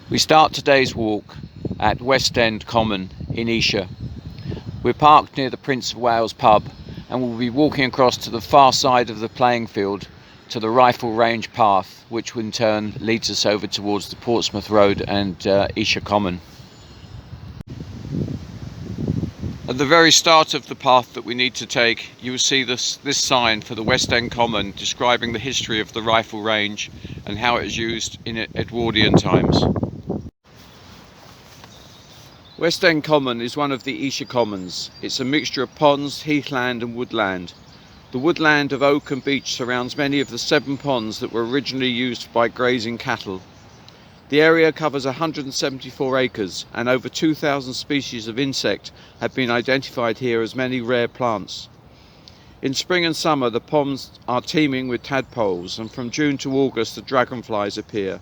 We start today's walk at West End Common in Esher. We're parked near the Prince of Wales pub and we'll be walking across to the far side of the playing field to the rifle range path, which in turn leads us over towards the Portsmouth Road and Esher Common. At the very start of the path that we need to take, you will see this sign for the West End Common describing the history of the rifle range and how it is used in Edwardian times. West End Common is one of the Esher Commons. It's a mixture of ponds, heathland and woodland. The woodland of oak and beech surrounds many of the 7 ponds that were originally used by grazing cattle. The area covers 174 acres and over 2,000 species of insect have been identified here, as many rare plants. In spring and summer the ponds are teeming with tadpoles, and from June to August the dragonflies appear.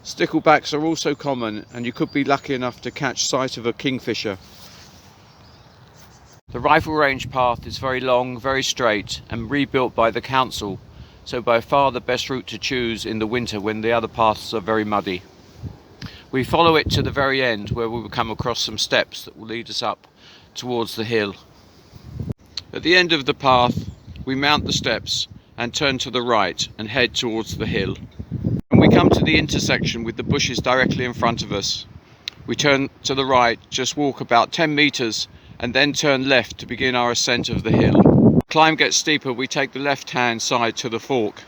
Sticklebacks are also common, and you could be lucky enough to catch sight of a kingfisher. The rifle range path is very long, very straight and rebuilt by the council, so by far the best route to choose in the winter when the other paths are very muddy. We follow it to the very end, where we will come across some steps that will lead us up towards the hill. At the end of the path we mount the steps and turn to the right and head towards the hill. When we come to the intersection with the bushes directly in front of us, we turn to the right, just walk about 10 meters and then turn left to begin our ascent of the hill. The climb gets steeper, we take the left hand side to the fork.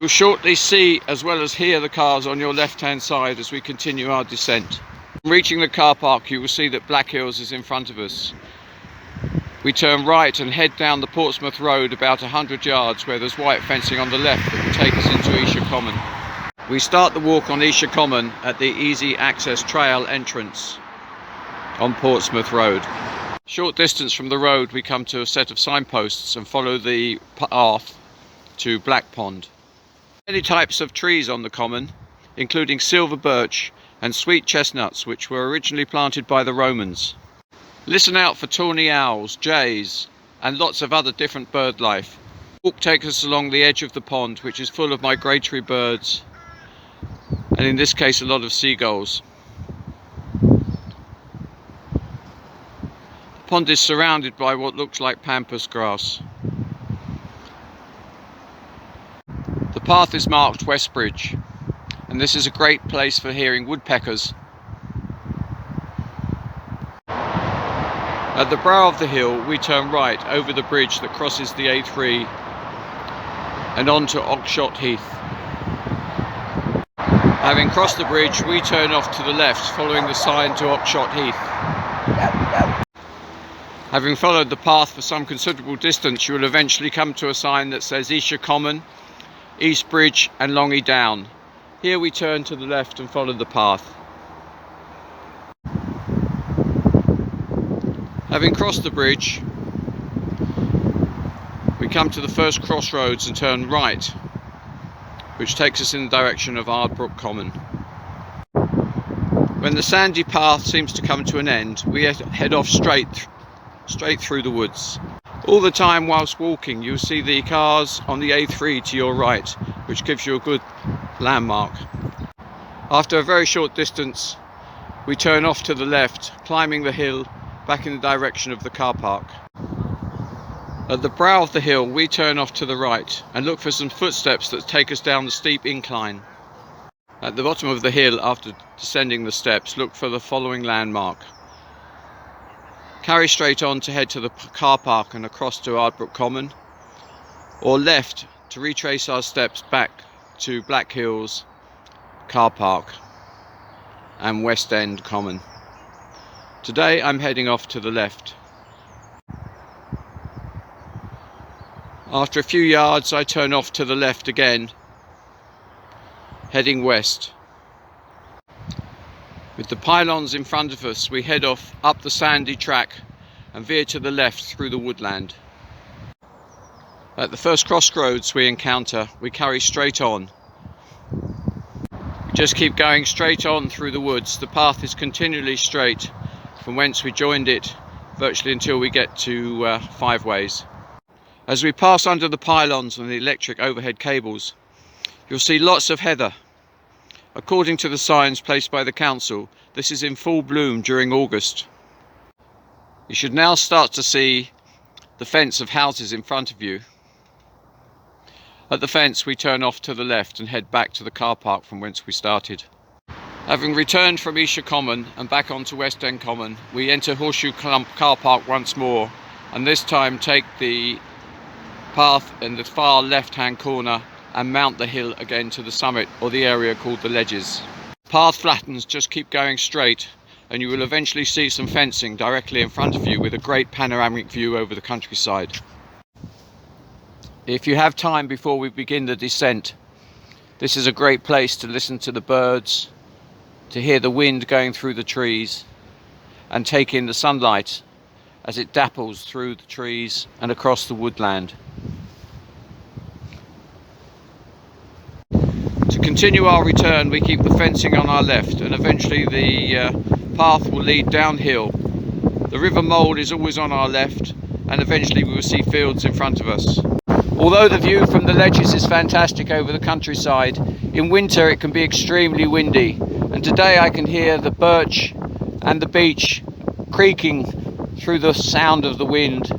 You'll shortly see as well as hear the cars on your left hand side as we continue our descent. Reaching the car park, you will see that Black Hills is in front of us. We turn right and head down the Portsmouth Road about 100 yards, where there's white fencing on the left that will take us into Esher Common. We start the walk on Esher Common at the easy access trail entrance on Portsmouth Road. Short distance from the road we come to a set of signposts and follow the path to Black Pond. Many types of trees on the common, including silver birch and sweet chestnuts, which were originally planted by the Romans. Listen out for tawny owls, jays and lots of other different bird life. The walk takes us along the edge of the pond, which is full of migratory birds, and in this case a lot of seagulls. The pond is surrounded by what looks like pampas grass. The path is marked Westbridge, and this is a great place for hearing woodpeckers. At the brow of the hill we turn right over the bridge that crosses the A3 and on to Oxshott Heath. Having crossed the bridge we turn off to the left, following the sign to Oxshott Heath. Having followed the path for some considerable distance, you will eventually come to a sign that says Esher Common, East Bridge and Longy Down. Here we turn to the left and follow the path. Having crossed the bridge, we come to the first crossroads and turn right, which takes us in the direction of Ardbrook Common. When the sandy path seems to come to an end, we head off straight through the woods. All the time whilst walking you'll see the cars on the A3 to your right, which gives you a good landmark. After a very short distance we turn off to the left, climbing the hill back in the direction of the car park. At the brow of the hill we turn off to the right and look for some footsteps that take us down the steep incline. At the bottom of the hill, after descending the steps, look for the following landmark. Carry straight on to head to the car park and across to Ardbrook Common, or left to retrace our steps back to Black Hills Car Park and West End Common. Today I'm heading off to the left. After a few yards I turn off to the left again, heading west. With the pylons in front of us we head off up the sandy track and veer to the left through the woodland. At the first crossroads we encounter, we carry straight on. We just keep going straight on through the woods. The path is continually straight from whence we joined it, virtually until we get to Five Ways. As we pass under the pylons and the electric overhead cables, you'll see lots of heather According to the signs placed by the council, this is in full bloom during August. You should now start to see the fence of houses in front of you. At the fence we turn off to the left and head back to the car park from whence we started. Having returned from Esher Common and back onto West End Common, we enter HorseShoe Clump Car Park once more, and this time take the path in the far left hand corner and mount the hill again to the summit, or the area called the Ledges. Path flattens, just keep going straight and you will eventually see some fencing directly in front of you with a great panoramic view over the countryside. If you have time before we begin the descent, this is a great place to listen to the birds, to hear the wind going through the trees and take in the sunlight as it dapples through the trees and across the woodland. To continue our return, we keep the fencing on our left, and eventually the path will lead downhill. The River Mold is always on our left, and eventually we will see fields in front of us. Although the view from the Ledges is fantastic over the countryside, in winter it can be extremely windy, and today I can hear the birch and the beech creaking through the sound of the wind.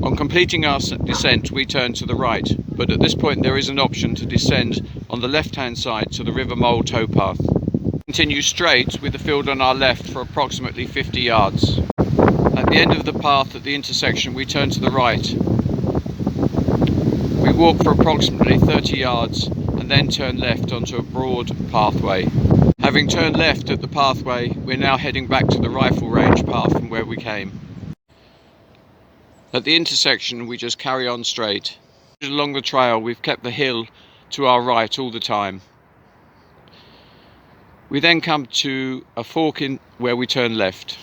On completing our descent we turn to the right, but at this point there is an option to descend on the left hand side to the River Mole towpath. Continue straight with the field on our left for approximately 50 yards. At the end of the path at the intersection we turn to the right. We walk for approximately 30 yards and then turn left onto a broad pathway. Having turned left at the pathway, we're now heading back to the rifle range path from where we came. At the intersection we just carry on straight. Along the trail we've kept the hill to our right all the time. We then come to a fork in where we turn left.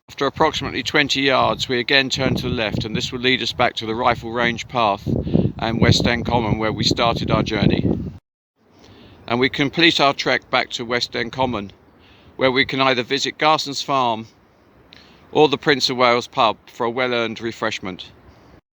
After approximately 20 yards we again turn to the left, and this will lead us back to the rifle range path and West End Common where we started our journey. And we complete our trek back to West End Common, where we can either visit Garson's farm or the Prince of Wales pub for a well-earned refreshment.